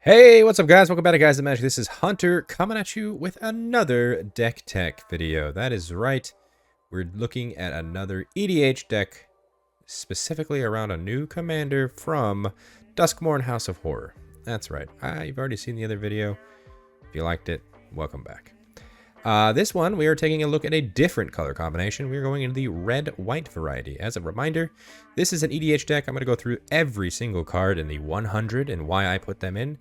Hey, what's up guys? Welcome back to Guys That Magic. This is Hunter coming at you with another deck tech video. That is right. We're looking at another EDH deck, specifically around a new commander from Duskmourn House of Horror. That's right. You've already seen the other video. If you liked it, welcome back. This one, we are taking a look at a different color combination. We're going into the red-white variety. As a reminder, this is an EDH deck. I'm going to go through every single card in the 100 and why I put them in.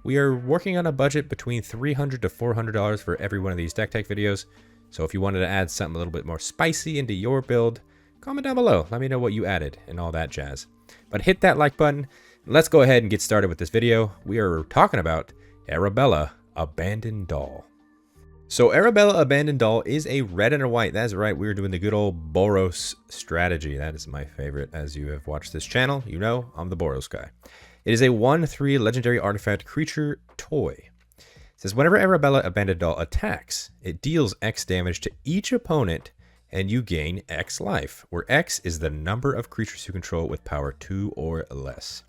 We are working on a budget between $300 to $400 for every one of these deck tech videos. So if you wanted to add something a little bit more spicy into your build, comment down below. Let me know what you added and all that jazz. But hit that like button. Let's go ahead and get started with this video. We are talking about Arabella, Abandoned Doll. So Arabella Abandoned Doll is a red and a white. That's right, we're doing the good old Boros strategy. That is my favorite. As you have watched this channel, you know I'm the Boros guy. It is a 1/3 legendary artifact creature toy. It says whenever Arabella Abandoned Doll attacks, it deals X damage to each opponent and you gain X life, where X is the number of creatures you control with power 2 or less.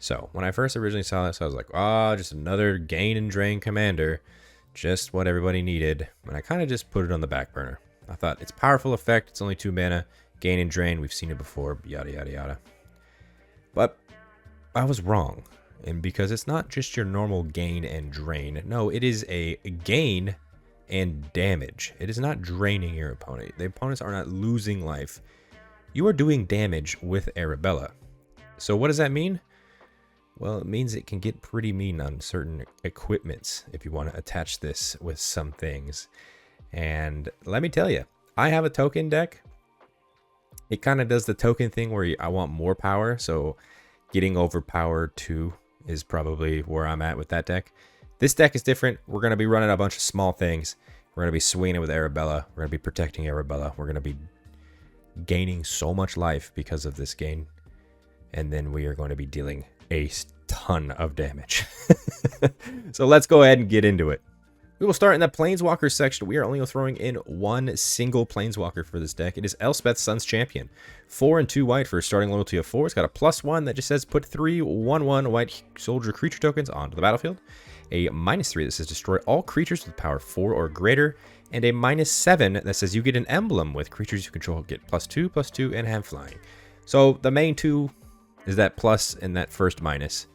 So when I first originally saw this, I was like, oh, just another gain and drain commander. Just what everybody needed, and I kind of just put it on the back burner. I thought it's a powerful effect, it's only 2 mana, gain and drain, we've seen it before, yada yada yada. But I was wrong, and because it's not just your normal gain and drain. No, it is a gain and damage. It is not draining your opponent. The opponents are not losing life. You are doing damage with Arabella. So what does that mean? Well, it means it can get pretty mean on certain equipments if you want to attach this with some things. And let me tell you, I have a token deck. It kind of does the token thing where I want more power, so getting over power 2 is probably where I'm at with that deck. This deck is different. We're going to be running a bunch of small things. We're going to be swinging it with Arabella. We're going to be protecting Arabella. We're going to be gaining so much life because of this gain. And then we are going to be dealing a ton of damage. So let's go ahead and get into it. We will start in the Planeswalkers section. We are only throwing in one single Planeswalker for this deck. It is Elspeth Sun's Champion. 4 and 2 white for a starting loyalty of 4. It's got a +1 that just says put 3 1/1 white soldier creature tokens onto the battlefield. A -3 that says destroy all creatures with power 4 or greater. And a -7 that says you get an emblem with creatures you control get +2/+2 and have flying. So the main two is that plus and that first minus.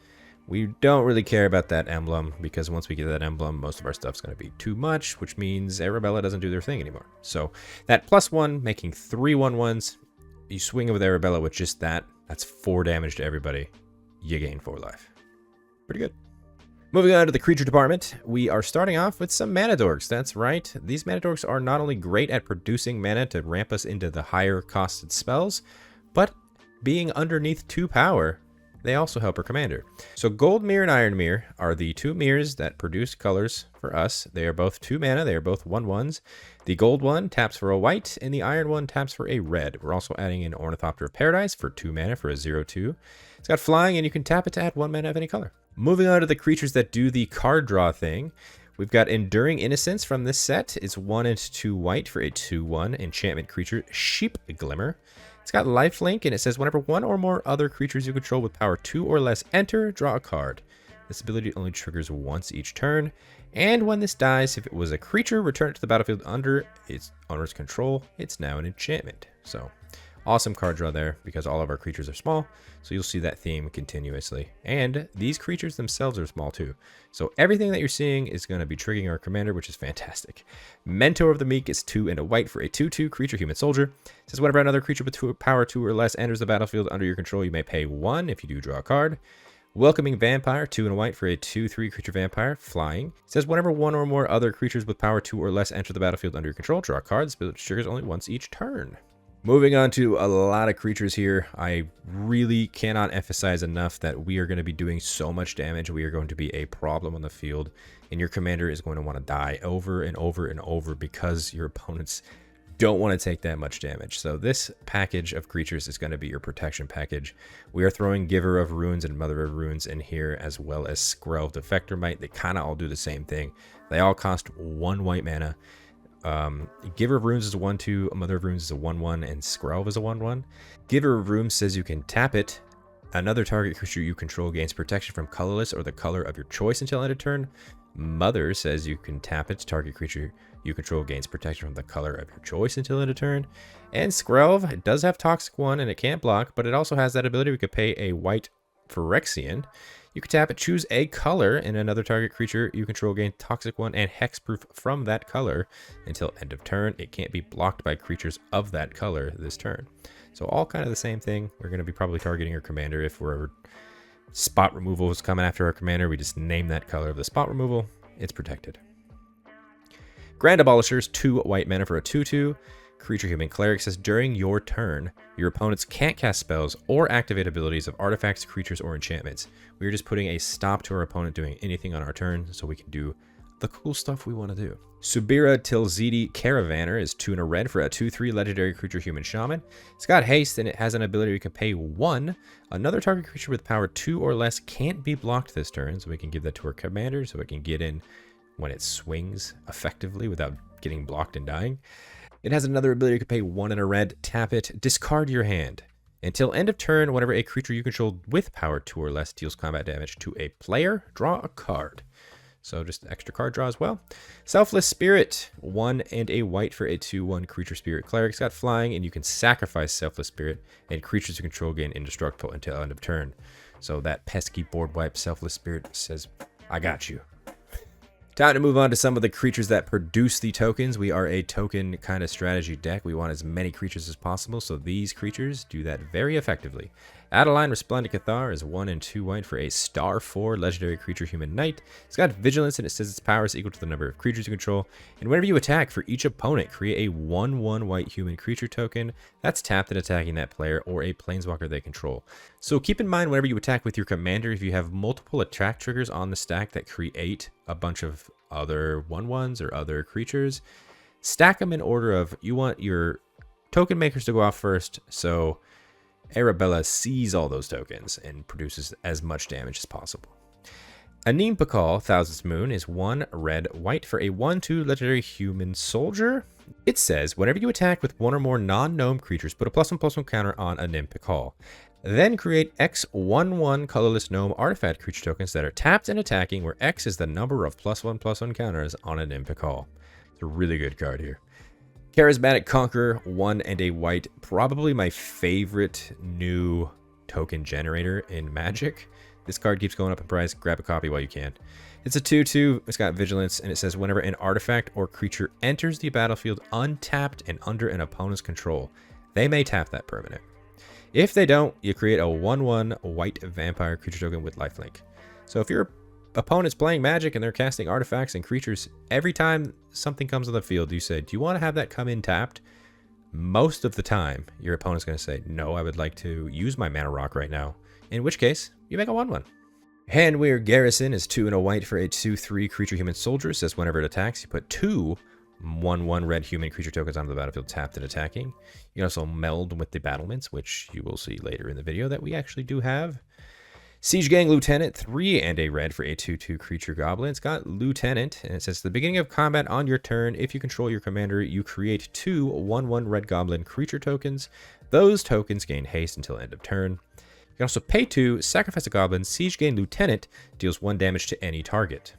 We don't really care about that emblem because once we get that emblem, most of our stuff's going to be too much, which means Arabella doesn't do their thing anymore. So that +1, making 3 1/1s. You swing it with Arabella with just that. That's 4 damage to everybody. You gain 4 life. Pretty good. Moving on to the creature department, we are starting off with some mana dorks. That's right. These mana dorks are not only great at producing mana to ramp us into the higher costed spells, but being underneath 2 power, they also help our commander. So Gold Mirror and Iron Mirror are the 2 mirrors that produce colors for us. They are both 2 mana. They are both 1/1s. The gold one taps for a white, and the iron one taps for a red. We're also adding in Ornithopter of Paradise for 2 mana for a 0/2. It's got flying, and you can tap it to add 1 mana of any color. Moving on to the creatures that do the card draw thing. We've got Enduring Innocence from this set. It's 1 and 2 white for a 2/1 enchantment creature, Sheep Glimmer. It's got lifelink, and it says whenever 1 or more other creatures you control with power 2 or less enter, draw a card. This ability only triggers once each turn, and when this dies, if it was a creature, return it to the battlefield under its owner's control. It's now an enchantment. So awesome card draw there because all of our creatures are small, so you'll see that theme continuously. And these creatures themselves are small too. So everything that you're seeing is going to be triggering our commander, which is fantastic. Mentor of the Meek is 2 and a white for a 2/2 creature human soldier. It says whenever another creature with power 2 or less enters the battlefield under your control, you may pay 1 if you do draw a card. Welcoming Vampire, 2 and a white for a 2/3 creature vampire, flying. It says whenever 1 or more other creatures with power 2 or less enter the battlefield under your control, draw a card. This ability triggers only once each turn. Moving on to a lot of creatures here. I really cannot emphasize enough that we are going to be doing so much damage. We are going to be a problem on the field, and your commander is going to want to die over and over and over because your opponents don't want to take that much damage. So this package of creatures is going to be your protection package. We are throwing Giver of Runes and Mother of Runes in here, as well as Skrell Defector Might. They kind of all do the same thing. They all cost 1 white mana. Giver of Runes is a 1/2, Mother of Runes is a 1/1, and Skrell is a 1/1. Giver of Runes says you can tap it Another target creature you control gains protection from colorless or the color of your choice until end of turn. Mother says you can tap it. Target creature you control gains protection from the color of your choice until end of turn. And Skrelv, it does have Toxic 1 and it can't block, but it also has that ability. We could pay a white Phyrexian. You can tap it, choose a color, and another target creature you control gain Toxic 1 and Hexproof from that color until end of turn. It can't be blocked by creatures of that color this turn. So all kind of the same thing. We're going to be probably targeting our commander. If we're spot removal is coming after our commander, we just name that color of the spot removal. It's protected. Grand Abolishers, 2 white mana for a 2/2. Creature Human Cleric says during your turn, your opponents can't cast spells or activate abilities of artifacts, creatures, or enchantments. We are just putting a stop to our opponent doing anything on our turn so we can do the cool stuff we want to do. Subira Tilzidi Caravaner is 2 and a red for a 2/3 legendary creature human shaman. It's got haste and it has an ability we can pay 1. Another target creature with power 2 or less can't be blocked this turn, so we can give that to our commander so it can get in when it swings effectively without getting blocked and dying. It has another ability to pay 1 and a red, tap it, discard your hand. Until end of turn, whenever a creature you control with power 2 or less deals combat damage to a player, draw a card. So just extra card draw as well. Selfless Spirit, 1 and a white for a 2/1 creature spirit cleric. It's got flying, and you can sacrifice Selfless Spirit, and creatures you control gain indestructible until end of turn. So that pesky board wipe Selfless Spirit says, I got you. Time to move on to some of the creatures that produce the tokens. We are a token kind of strategy deck. We want as many creatures as possible, so these creatures do that very effectively. Adeline Resplendent Cathar is 1 and 2 white for a star 4 legendary creature human knight. It's got vigilance and it says its power is equal to the number of creatures you control. And whenever you attack, for each opponent, create a 1/1 white human creature token that's tapped and attacking that player or a planeswalker they control. So keep in mind whenever you attack with your commander, if you have multiple attack triggers on the stack that create a bunch of other 1/1s or other creatures, stack them in order of you want your token makers to go off first, so Arabella sees all those tokens and produces as much damage as possible. Anim Pakal, Thousandth Moon, is 1 red white for a 1/2 legendary human soldier. It says whenever you attack with 1 or more non-gnome creatures, put a +1/+1 counter on Anim Pakal. Then create X 1/1 colorless gnome artifact creature tokens that are tapped and attacking, where X is the number of +1/+1 counters on Anim Pakal. It's a really good card here. Charismatic Conqueror, 1 and a white, probably my favorite new token generator in Magic. This card keeps going up in price. Grab a copy while you can. It's a 2/2. It's got vigilance, and it says whenever an artifact or creature enters the battlefield untapped and under an opponent's control, they may tap that permanent. If they don't, you create a 1/1 white vampire creature token with lifelink. So if your opponent's playing Magic and they're casting artifacts and creatures, every time something comes on the field, you say, do you want to have that come in tapped? Most of the time, your opponent's going to say, no, I would like to use my mana rock right now. In which case, you make a 1/1. Handweir Garrison is 2 and a white for a 2/3 creature human soldier. It says whenever it attacks, you put 2 1/1 red human creature tokens onto the battlefield tapped and attacking. You can also meld with the battlements, which you will see later in the video that we actually do have. Siege Gang Lieutenant, 3 and a red for a 2/2 creature goblin. It's got Lieutenant, and it says at the beginning of combat on your turn, if you control your commander, you create 2 1/1 red goblin creature tokens. Those tokens gain haste until end of turn. You can also pay 2, sacrifice a goblin. Siege Gang Lieutenant deals 1 damage to any target.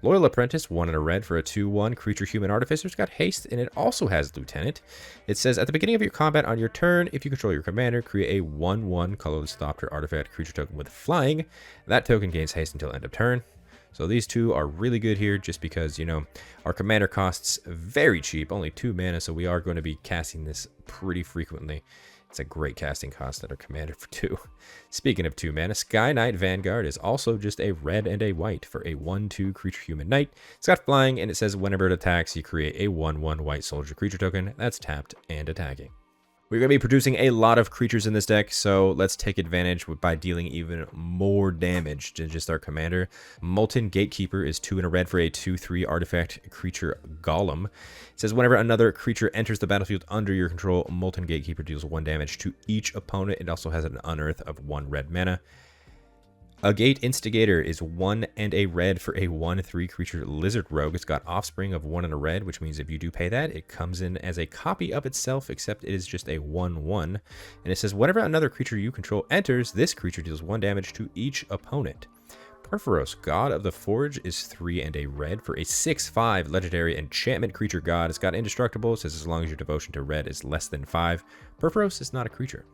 Loyal Apprentice, 1 and a red for a 2/1 creature human artificer. It's got haste, and it also has Lieutenant. It says at the beginning of your combat on your turn, if you control your commander, create a 1/1 colorless Thopter artifact creature token with flying. That token gains haste until end of turn. So these two are really good here just because, you know, our commander costs very cheap, only 2 mana, so we are going to be casting this pretty frequently. It's a great casting cost that our commander for 2. Speaking of 2 mana, Sky Knight Vanguard is also just a red and a white for a 1/2 creature human knight. It's got flying, and it says whenever it attacks, you create a 1/1 white soldier creature token that's tapped and attacking. We're going to be producing a lot of creatures in this deck, so let's take advantage by dealing even more damage to just our commander. Molten Gatekeeper is 2 and a red for a 2/3 artifact creature golem. It says whenever another creature enters the battlefield under your control, Molten Gatekeeper deals 1 damage to each opponent. It also has an unearth of 1 red mana. Agate Instigator is 1 and a red for a 1/3 creature lizard rogue. It's got offspring of 1 and a red, which means if you do pay that, it comes in as a copy of itself, except it is just a 1/1. And it says, whenever another creature you control enters, this creature deals 1 damage to each opponent. Purphoros, God of the Forge, is 3 and a red for a 6/5 legendary enchantment creature god. It's got indestructible. It says as long as your devotion to red is less than 5. Purphoros is not a creature.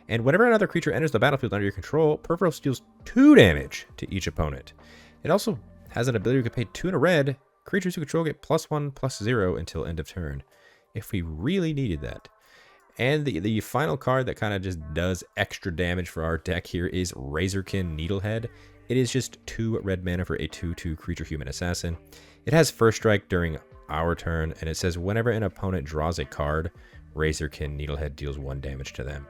And whenever another creature enters the battlefield under your control, Purphoros deals 2 damage to each opponent. It also has an ability to pay 2 and a red. Creatures you control get +1/+0 until end of turn, if we really needed that. And the final card that kind of just does extra damage for our deck here is Razorkin Needlehead. It is just 2 red mana for a 2/2 creature human assassin. It has first strike during our turn, and it says whenever an opponent draws a card, Razorkin Needlehead deals 1 damage to them.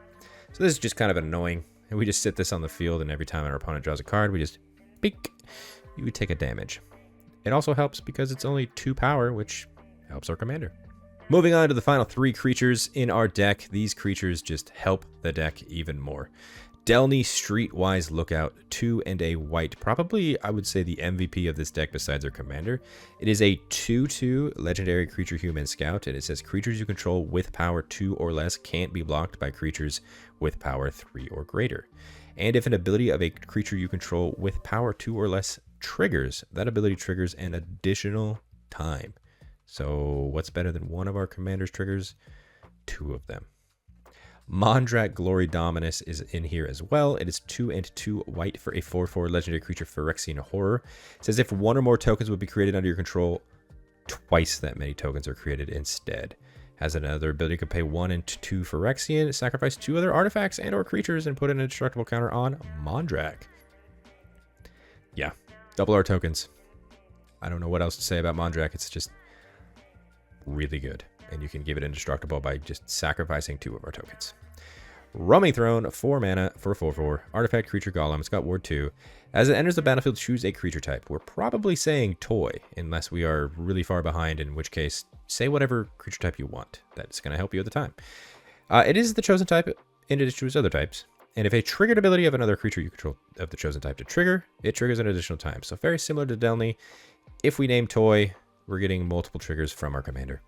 So this is just kind of annoying. And we just sit this on the field, and every time our opponent draws a card, we just beak. You would take a damage. It also helps because it's only 2 power, which helps our commander. Moving on to the final 3 creatures in our deck. These creatures just help the deck even more. Delny Streetwise Lookout, 2 and a white. Probably, I would say, the MVP of this deck besides our commander. It is a 2/2 legendary creature human scout, and it says creatures you control with power 2 or less can't be blocked by creatures with power 3 or greater. And if an ability of a creature you control with power 2 or less triggers, that ability triggers an additional time. So what's better than one of our commander's triggers? 2 of them. Mondrak Glory Dominus is in here as well. It is 2 and 2 white for a 4/4 legendary creature Phyrexian Horror. It says if 1 or more tokens would be created under your control, twice that many tokens are created instead. Has another ability, you can pay 1 and 2 Phyrexian, sacrifice 2 other artifacts and or creatures, and put an indestructible counter on Mondrak. Yeah, double our tokens. I don't know what else to say about Mondrak. It's just really good. And you can give it indestructible by just sacrificing 2 of our tokens. Roaming Throne, 4 mana for a 4/4. Artifact creature golem. It's got ward 2. As it enters the battlefield, choose a creature type. We're probably saying toy, unless we are really far behind, in which case, say whatever creature type you want. That's going to help you at the time. It is the chosen type in addition to its other types. And if a triggered ability of another creature you control of the chosen type to trigger, it triggers an additional time. So very similar to Delny. If we name toy, we're getting multiple triggers from our commander.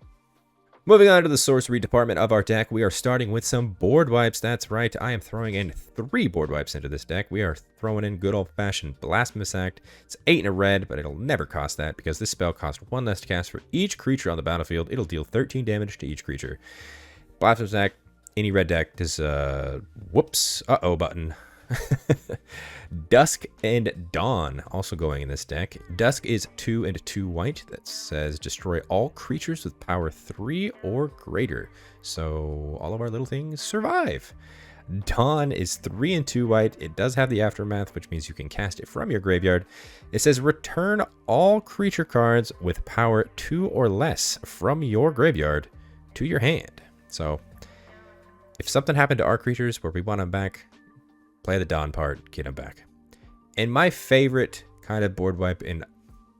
Moving on to the sorcery department of our deck, we are starting with some board wipes. That's right, I am throwing in 3 board wipes into this deck. We are throwing in good old-fashioned Blasphemous Act. It's 8 and a red, but it'll never cost that because this spell costs 1 less to cast for each creature on the battlefield. It'll deal 13 damage to each creature. Blasphemous Act, any red deck, this whoops, uh-oh button. Dusk and Dawn also going in this deck. Dusk is 2 and 2 white. That says destroy all creatures with power 3 or greater. So all of our little things survive. Dawn is 3 and 2 white. It does have the Aftermath, which means you can cast it from your graveyard. It says return all creature cards with power 2 or less from your graveyard to your hand. So if something happened to our creatures where we want them back, play the Dawn part, get them back. And my favorite kind of board wipe in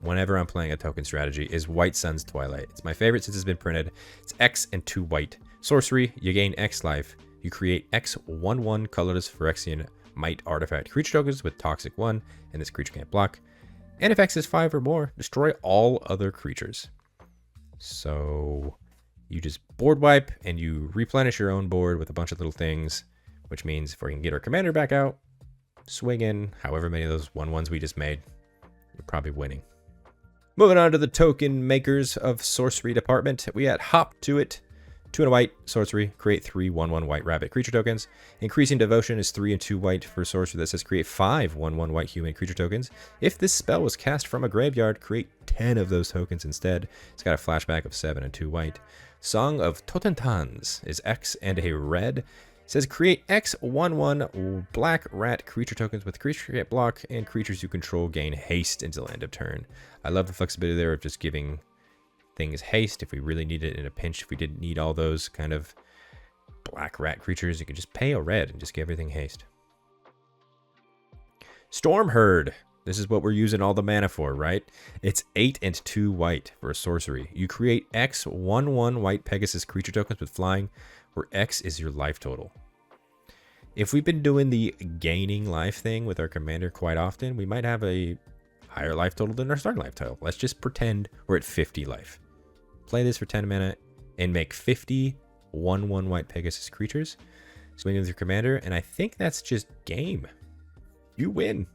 whenever I'm playing a token strategy is White Sun's Twilight. It's my favorite since it's been printed. It's X and 2 white. Sorcery, you gain X life. You create X 1/1 colorless Phyrexian Might artifact creature tokens with Toxic 1, and this creature can't block. And if X is 5 or more, destroy all other creatures. So you just board wipe and you replenish your own board with a bunch of little things, which means if we can get our commander back out, swing in however many of those 1/1s we just made, you're probably winning. Moving on to the token makers of sorcery department, we had Hop to It, 2 and a white, sorcery, create 3 1/1 white rabbit creature tokens. Increasing devotion is 3 and 2 white for sorcery that says create 5 1/1 white human creature tokens. If this spell was cast from a graveyard, create 10 of those tokens instead. It's got a flashback of 7 and 2 white. Song of Totentans is X and a red. It says create X 1/1 black rat creature tokens with creature can't block, and creatures you control gain haste until end of turn. I love the flexibility there of just giving things haste if we really need it in a pinch. If we didn't need all those kind of black rat creatures, you could just pay a red and just give everything haste. Storm Herd. This is what we're using all the mana for, right? It's 8 and 2 white for a sorcery. You create X 1/1 white Pegasus creature tokens with flying, where X is your life total. If we've been doing the gaining life thing with our commander quite often, we might have a higher life total than our starting life total. Let's just pretend we're at 50 life. Play this for 10 mana and make 50 1/1 white Pegasus creatures. Swing with your commander, and I think that's just game. You win.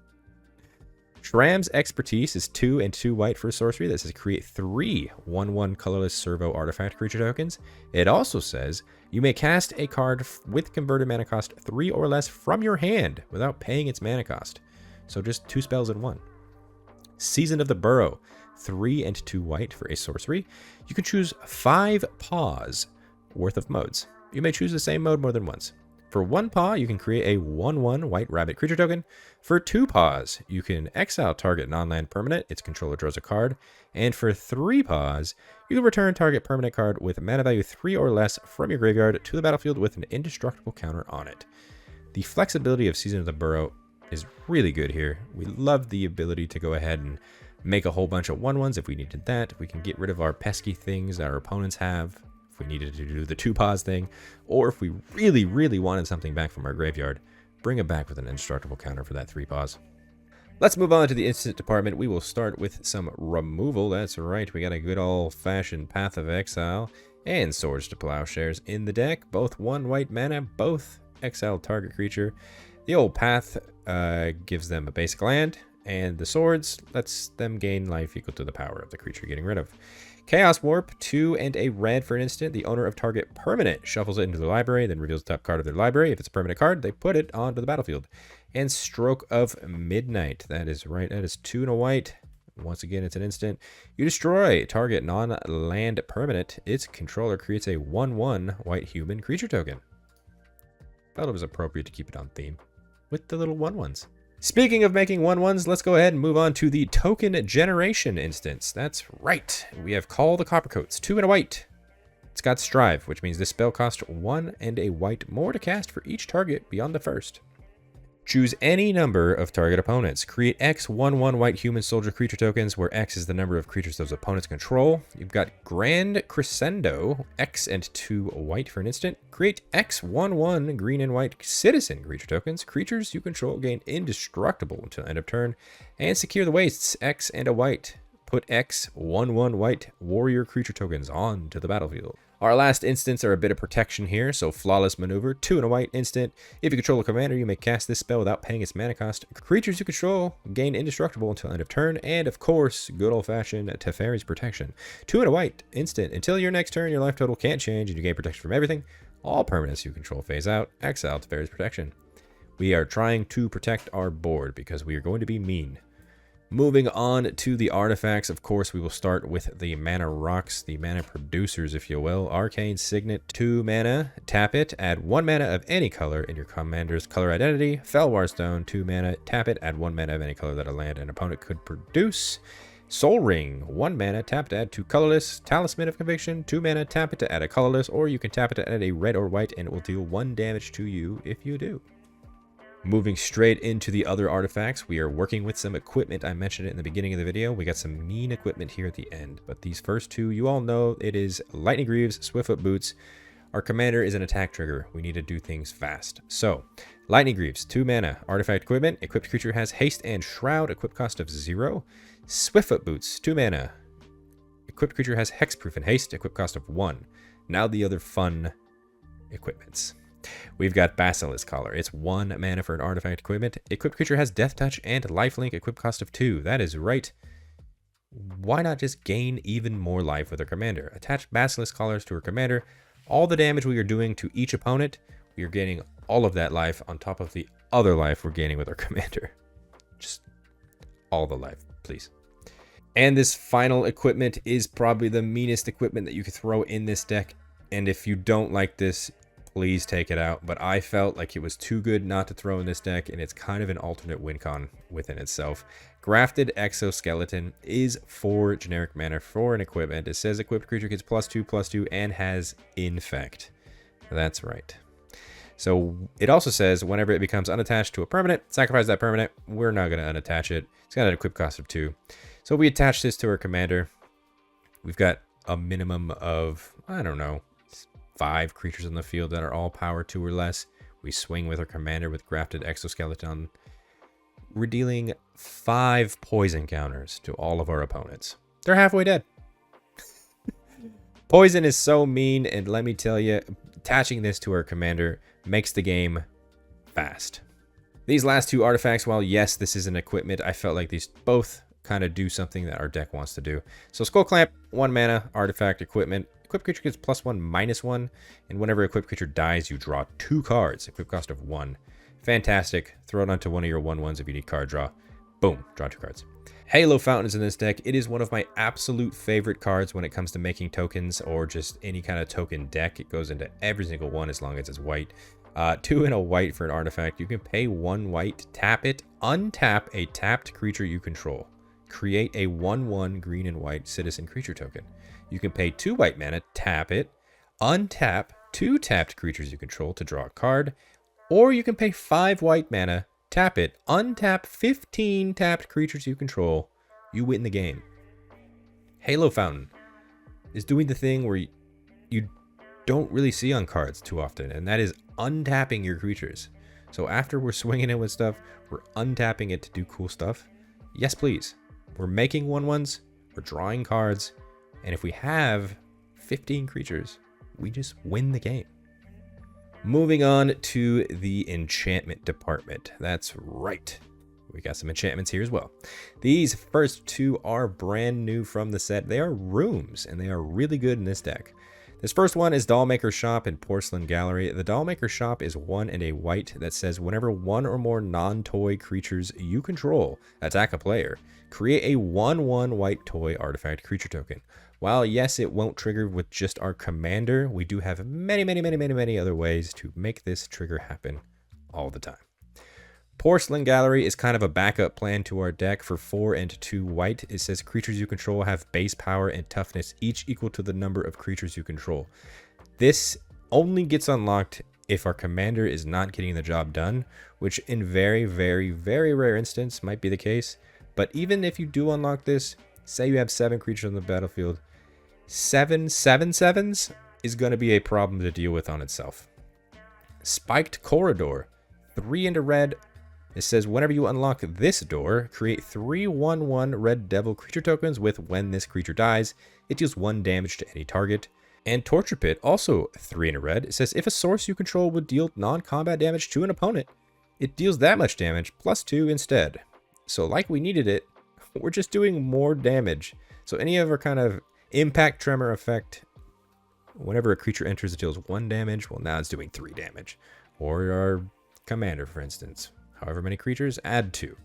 Shram's Expertise is 2 and 2 white for a sorcery that says create 3 1/1 colorless servo artifact creature tokens. It also says you may cast a card with converted mana cost 3 or less from your hand without paying its mana cost. So just 2 spells in 1. Season of the Burrow, 3 and 2 white for a sorcery. You can choose 5 paws worth of modes. You may choose the same mode more than once. For 1 paw, you can create a 1/1 white rabbit creature token. For 2 paws, you can exile target non-land permanent. Its controller draws a card. And for 3 paws, you can return target permanent card with mana value 3 or less from your graveyard to the battlefield with an indestructible counter on it. The flexibility of Season of the Burrow is really good here. We love the ability to go ahead and make a whole bunch of 1/1s if we needed that. We can get rid of our pesky things that our opponents have if we needed to do the 2 paws thing, or if we really, really wanted something back from our graveyard, bring it back with an indestructible counter for that 3 paws. Let's move on to the instant department. We will start with some removal. That's right, we got a good old-fashioned Path of Exile and Swords to Plowshares in the deck. Both 1 white mana, both exile target creature. The old Path gives them a basic land, and the Swords lets them gain life equal to the power of the creature getting rid of. Chaos Warp, 2 and a red for an instant. The owner of target permanent shuffles it into the library, then reveals the top card of their library. If it's a permanent card, they put it onto the battlefield. And Stroke of Midnight. That is right. That is 2 and a white. Once again, it's an instant. You destroy target non-land permanent. Its controller creates a 1/1 white human creature token. Felt it was appropriate to keep it on theme with the little 1/1s. Speaking of making 1/1s, let's go ahead and move on to the token generation instance. That's right. We have Call the Coppercoats, 2 and a white. It's got Strive, which means this spell costs 1 and a white more to cast for each target beyond the first. Choose any number of target opponents. Create X 1/1 white human soldier creature tokens, where X is the number of creatures those opponents control. You've got Grand Crescendo, X and 2 white for an instant. Create X 1/1 green and white citizen creature tokens. Creatures you control gain indestructible until end of turn. And Secure the Wastes, X and a white. Put X 1/1 white warrior creature tokens onto the battlefield. Our last instants are a bit of protection here, so Flawless Maneuver, 2 and a white instant. If you control a commander, you may cast this spell without paying its mana cost. Creatures you control gain indestructible until end of turn, and of course, good old-fashioned Teferi's Protection. 2 and a white instant. Until your next turn, your life total can't change, and you gain protection from everything. All permanents you control phase out. Exile Teferi's Protection. We are trying to protect our board because we are going to be mean. Moving on to the artifacts, of course, we will start with the mana rocks, the mana producers, if you will. Arcane Signet, 2 mana, tap it, add 1 mana of any color in your commander's color identity. Felwar Stone, 2 mana, tap it, add 1 mana of any color that a land an opponent could produce. Soul Ring, 1 mana, tap to add 2 colorless. Talisman of Conviction, 2 mana, tap it to add a colorless, or you can tap it to add a red or white, and it will deal 1 damage to you if you do. Moving straight into the other artifacts, we are working with some equipment. I mentioned it in the beginning of the video. We got some mean equipment here at the end, but these first 2, you all know it is Lightning Greaves, Swiftfoot Boots. Our commander is an attack trigger. We need to do things fast. So, Lightning Greaves, 2 mana, artifact equipment. Equipped creature has haste and shroud, equip cost of 0. Swiftfoot Boots, 2 mana. Equipped creature has hexproof and haste, equip cost of 1. Now the other fun equipments. We've got Basilisk Collar. It's 1 mana for an artifact equipment. Equipped creature has Death Touch and Lifelink, equip cost of 2. That is right. Why not just gain even more life with our commander? Attach Basilisk Collars to our commander. All the damage we are doing to each opponent, we are gaining all of that life on top of the other life we're gaining with our commander. Just all the life, please. And this final equipment is probably the meanest equipment that you could throw in this deck. And if you don't like this, please take it out. But I felt like it was too good not to throw in this deck, and it's kind of an alternate win con within itself. Grafted Exoskeleton is 4 generic mana for an equipment. It says equipped creature gets +2/+2 and has Infect. That's right. So it also says whenever it becomes unattached to a permanent, sacrifice that permanent. We're not going to unattach it. It's got an equip cost of 2. So we attach this to our commander. We've got a minimum of, I don't know, 5 creatures on the field that are all power 2 or less. We swing with our commander with Grafted Exoskeleton. We're dealing 5 poison counters to all of our opponents. They're halfway dead. Poison is so mean, and let me tell you, attaching this to our commander makes the game fast. These last 2 artifacts, while yes, this is an equipment, I felt like these both kind of do something that our deck wants to do. So Skull Clamp, 1 mana, artifact, equipment. Equipped creature gets +1, -1, and whenever equipped creature dies, you draw 2 cards, equip cost of 1. Fantastic. Throw it onto one of your 1/1s if you need card draw. Boom, draw 2 cards. Halo Fountain is in this deck. It is one of my absolute favorite cards when it comes to making tokens or just any kind of token deck. It goes into every single one as long as it's white. 2 and a white for an artifact. You can pay 1 white, tap it, untap a tapped creature you control. Create a 1/1 green and white citizen creature token. You can pay 2 white mana, tap it, untap 2 tapped creatures you control to draw a card, or you can pay 5 white mana, tap it, untap 15 tapped creatures you control. You win the game. Halo Fountain is doing the thing where you don't really see on cards too often, and that is untapping your creatures. So after we're swinging it with stuff, we're untapping it to do cool stuff. Yes, please. We're making 1/1s, we're drawing cards, and if we have 15 creatures, we just win the game. Moving on to the enchantment department. That's right. We got some enchantments here as well. These first 2 are brand new from the set. They are rooms, and they are really good in this deck. This first one is Dollmaker Shop and Porcelain Gallery. The Dollmaker Shop is 1 and a white that says whenever 1 or more non-toy creatures you control attack a player, create a 1/1 white toy artifact creature token. While yes, it won't trigger with just our commander, we do have many other ways to make this trigger happen all the time. Porcelain Gallery is kind of a backup plan to our deck for 4 and 2 white. It says creatures you control have base power and toughness, each equal to the number of creatures you control. This only gets unlocked if our commander is not getting the job done, which in very rare instance might be the case. But even if you do unlock this, say you have 7 creatures on the battlefield, 7 7/7s is going to be a problem to deal with on itself. Spiked Corridor, 3 and a red. It says whenever you unlock this door, create 3 1/1 red devil creature tokens with when this creature dies, it deals 1 damage to any target. And Torture Pit, also 3 and a red. It says if a source you control would deal non-combat damage to an opponent, it deals that much damage +2 instead. So like we needed it, we're just doing more damage. So any of our kind of impact tremor effect, whenever a creature enters, it deals 1 damage. Well, now it's doing 3 damage. Or our commander, for instance. However many creatures, add 2.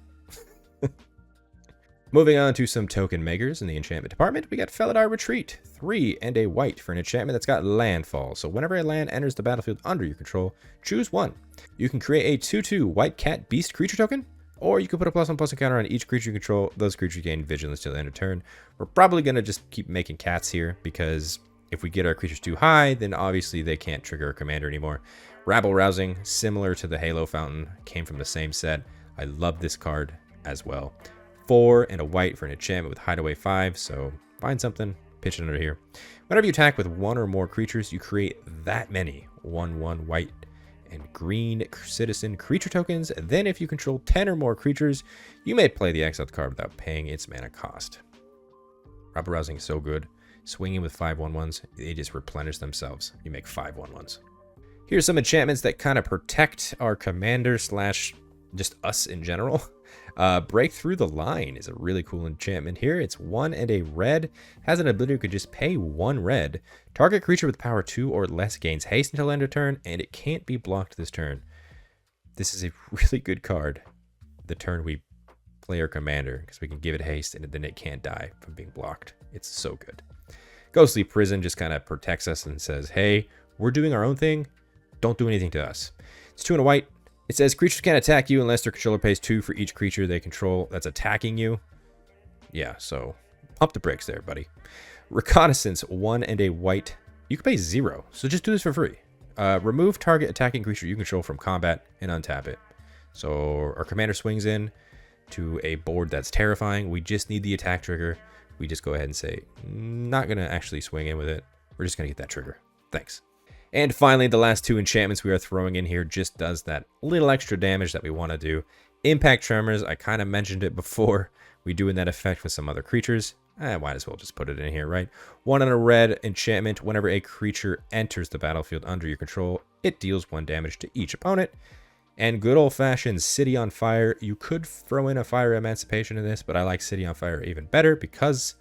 Moving on to some token makers in the enchantment department, we got Felidar Retreat, 3 and a white for an enchantment that's got landfall. So whenever a land enters the battlefield under your control, choose 1. You can create a 2/2 white cat beast creature token, or you can put a +1/+1 counter on each creature you control. Those creatures gain vigilance till the end of turn. We're probably going to just keep making cats here, because if we get our creatures too high, then obviously they can't trigger our commander anymore. Rabble Rousing, similar to the Halo Fountain, came from the same set. I love this card as well. 4 and a white for an enchantment with Hideaway 5, so find something, pitch it under here. Whenever you attack with 1 or more creatures, you create that many 1/1 white and green citizen creature tokens. Then if you control 10 or more creatures, you may play the exiled card without paying its mana cost. Rabble Rousing is so good. Swinging with 5 1/1s, they just replenish themselves. You make 5 1/1s. Here's some enchantments that kind of protect our commander slash just us in general. Break Through the Line is a really cool enchantment here. It's 1 and a red. Has an ability you could just pay 1 red. Target creature with power 2 or less gains haste until end of turn, and it can't be blocked this turn. This is a really good card the turn we play our commander, because we can give it haste and then it can't die from being blocked. It's so good. Ghostly Prison just kind of protects us and says, hey, we're doing our own thing. Don't do anything to us. It's 2 and a white. It says creatures can't attack you unless their controller pays 2 for each creature they control that's attacking you. Yeah, so pump the brakes there, buddy. Reconnaissance, 1 and a white. You can pay 0, so just do this for free. Remove target attacking creature you control from combat and untap it. So our commander swings in to a board that's terrifying. We just need the attack trigger. We just go ahead and say, not going to actually swing in with it. We're just going to get that trigger. Thanks. And finally, the last two enchantments we are throwing in here just does that little extra damage that we want to do. Impact Tremors, I kind of mentioned it before. We do in that effect with some other creatures. I might as well just put it in here, right? 1 and a red enchantment. Whenever a creature enters the battlefield under your control, it deals 1 damage to each opponent. And good old-fashioned City on Fire. You could throw in a Fire Emancipation in this, but I like City on Fire even better because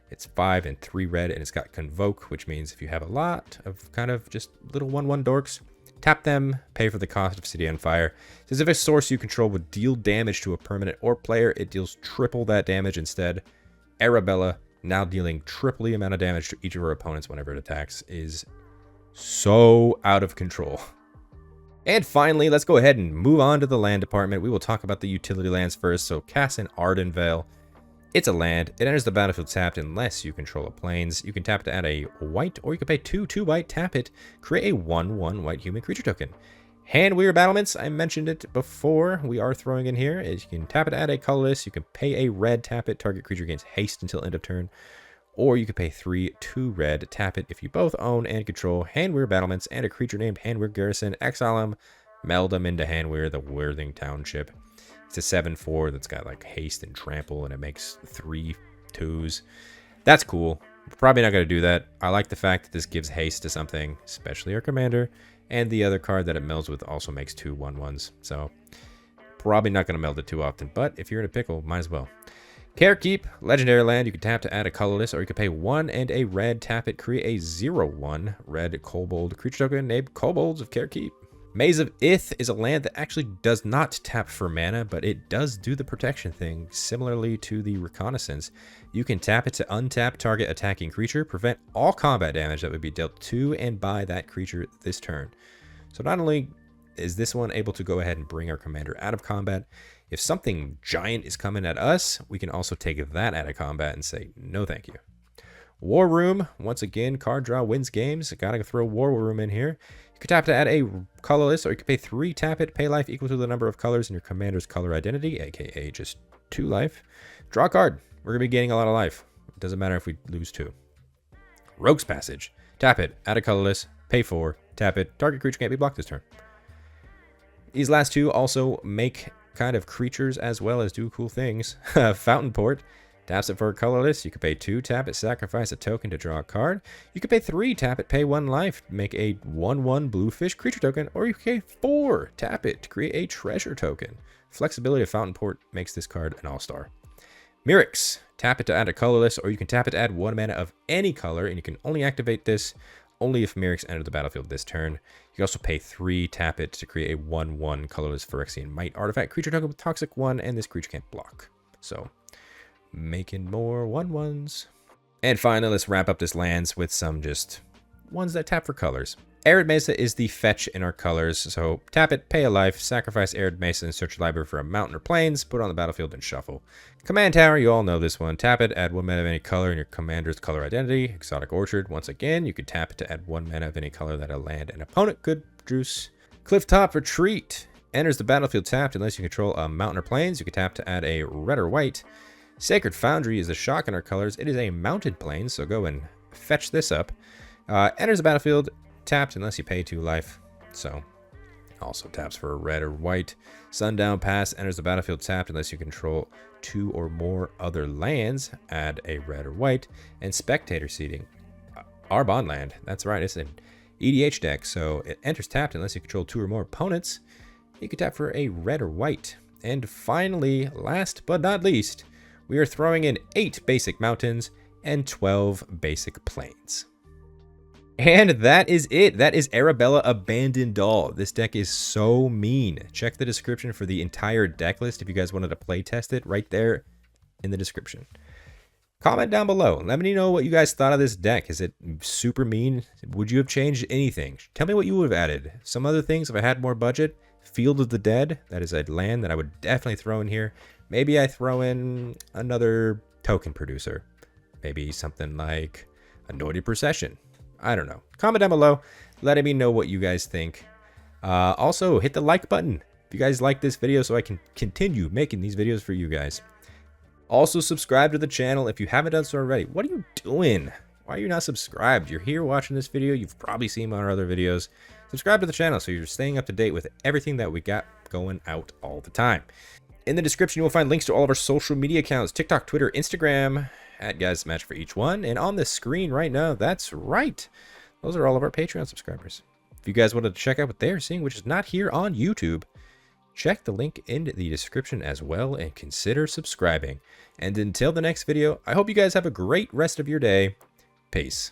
it's 5 and 3 red, and it's got Convoke, which means if you have a lot of kind of just little 1/1 dorks, tap them, pay for the cost of City on Fire. It says if a source you control would deal damage to a permanent or player, it deals triple that damage instead. Arabella, now dealing triple the amount of damage to each of her opponents whenever it attacks, is so out of control. And finally, let's go ahead and move on to the land department. We will talk about the utility lands first. So Cassin Ardenvale. It's a land. It enters the battlefield tapped unless you control a plains. You can tap to add a white, or you can pay 2 white, tap it, create a 1/1 white human creature token. Handweaver Battlements, I mentioned it before. We are throwing in here. You can tap it to add a colorless. You can pay a red, tap it, target creature gains haste until end of turn. Or you can pay 2 red, tap it if you both own and control Handweaver Battlements and a creature named Handweaver Garrison. Exile them, meld them into Handweaver, the Worthing Township. It's a 7/4 that's got like haste and trample, and it makes 3 2s. That's cool. We're probably not going to do that. I like the fact that this gives haste to something, especially our commander, and the other card that it melds with also makes 2 1/1s. So probably not going to meld it too often, but if you're in a pickle, might as well. Carekeep, legendary land. You can tap to add a colorless, or you can pay 1 and a red, tap it, create a 0/1 red kobold creature token named Kobolds of Carekeep. Maze of Ith is a land that actually does not tap for mana, but it does do the protection thing, similarly to the Reconnaissance. You can tap it to untap target attacking creature, prevent all combat damage that would be dealt to and by that creature this turn. So not only is this one able to go ahead and bring our commander out of combat, if something giant is coming at us, we can also take that out of combat and say, no thank you. War Room, once again, card draw wins games. Gotta throw War Room in here. You can tap to add a colorless, or you can pay 3, tap it, pay life equal to the number of colors in your commander's color identity, aka just 2 life. Draw a card. We're gonna be gaining a lot of life. It doesn't matter if we lose 2. Rogue's Passage. Tap it, add a colorless, pay 4, tap it, target creature can't be blocked this turn. These last two also make kind of creatures as well as do cool things. Fountain Port. Taps it for a colorless. You can pay 2, tap it, sacrifice a token to draw a card. You can pay 3, tap it, pay 1 life, make a 1/1 bluefish creature token, or you can pay 4, tap it to create a treasure token. Flexibility of Fountain Port makes this card an all-star. Mirrex. Tap it to add a colorless, or you can tap it to add 1 mana of any color, and you can only activate this only if Mirrex enters the battlefield this turn. You can also pay 3, tap it to create a 1/1 colorless Phyrexian Might artifact creature token with Toxic 1, and this creature can't block. So, making more 1/1s. And finally, let's wrap up this lands with some just ones that tap for colors. Arid Mesa is the fetch in our colors, so tap it, pay a life, sacrifice Arid Mesa and search your library for a mountain or plains, put it on the battlefield and shuffle. Command Tower, you all know this one. Tap it, add 1 mana of any color in your commander's color identity. Exotic Orchard, once again, you could tap it to add 1 mana of any color that a land an opponent could produce. Clifftop Retreat enters the battlefield tapped unless you control a mountain or plains. You can tap to add a red or white. Sacred Foundry is a shock in our colors. It is a mounted plane, so go and fetch this up. Enters the battlefield tapped unless you pay 2 life. So also taps for a red or white. Sundown Pass enters the battlefield tapped unless you control 2 or more other lands. Add a red or white. And Spectator Seating. Our bond land. That's right. It's an EDH deck, so it enters tapped unless you control 2 or more opponents. You can tap for a red or white. And finally, last but not least, we are throwing in 8 basic mountains and 12 basic plains. And that is it. That is Arabella Abandoned Doll. This deck is so mean. Check the description for the entire deck list if you guys wanted to play test it, right there in the description. Comment down below. Let me know what you guys thought of this deck. Is it super mean? Would you have changed anything? Tell me what you would have added. Some other things if I had more budget. Field of the Dead. That is a land that I would definitely throw in here. Maybe I throw in another token producer. Maybe something like Anointed Procession. I don't know. Comment down below, letting me know what you guys think. Also, hit the like button if you guys like this video so I can continue making these videos for you guys. Also, subscribe to the channel if you haven't done so already. What are you doing? Why are you not subscribed? You're here watching this video. You've probably seen our other videos. Subscribe to the channel so you're staying up to date with everything that we got going out all the time. In the description, you will find links to all of our social media accounts, TikTok, Twitter, Instagram, @GuysMagic for each one. And on the screen right now, that's right. Those are all of our Patreon subscribers. If you guys wanted to check out what they're seeing, which is not here on YouTube, check the link in the description as well and consider subscribing. And until the next video, I hope you guys have a great rest of your day. Peace.